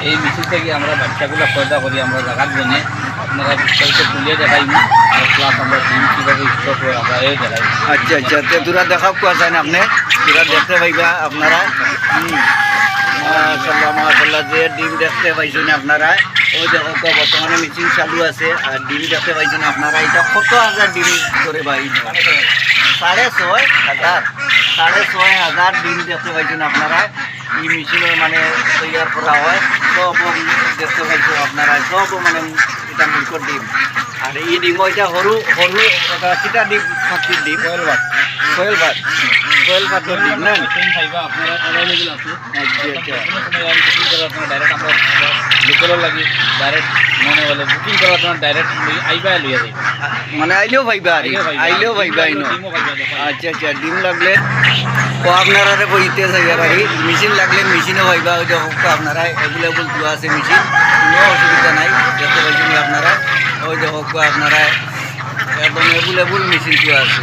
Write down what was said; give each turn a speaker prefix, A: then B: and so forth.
A: এই মিছিল থেকে আমরা বাচ্চাগুলো পয়দা করি আমরা জায়গার জন্য আপনারা বিস্তারিত তুলে দেখাই প্লাস আমরা ডিম কীভাবে স্টক হয় আমরা এই দেখাই।
B: আচ্ছা আচ্ছা, তোরা দেখা কোয়া যায় না আপনি, তোরা দেখতে পাইবা আপনারা। মাশাআল্লাহ মাশাআল্লাহ, যে ডিম দেখতে পাইছেন আপনারা, ওই দেখো তো বর্তমানে মিছিল চালু আছে। আর ডিম দেখতে পাইছেন আপনারা, এটা কত হাজার ডিম করে ভাই, 6,500 6,500 ডিম দেখতে পাইছেন আপনারা। এই মেশিনের মানে তৈরি করা হয়, সব দেখতে পাইছেন আপনারা, সব মানে এটা মুখর ডিম। আর এই ডিম এটা সরু সরু এটা কিটা ডিম, ফাঁকির ডিম, কোয়েল ভাত ভাতের ডিম না।
A: খাইবা আপনারা অ্যাভেলেবল আছে।
B: আচ্ছা আচ্ছা,
A: কোনো সময় আমি বুকিং করার সময় ডাইরেক্ট আমরা লোকালও লাগি ডাইরেক্ট মনে হলে বুকিং করার সময় ডাইরেক্ট আইবা লইয়া যাই,
B: মানে আইলেও ভাইবা, আইলেও ভাইবা ইনো। আচ্ছা আচ্ছা, ডিম লাগলে তো আপনারা বইতে যাইবা পারি, মেশিন লাগলে মেশিনও ভাইবা। ওই দেখো আপনারা অ্যাভেলেবল দেওয়া আছে মেশিন, কোনো অসুবিধা নাই। দেখতে পাইছেন আপনারা, ওই দেখো আপনারা একদম অ্যাভেলেবল মেশিন দেওয়া আছে।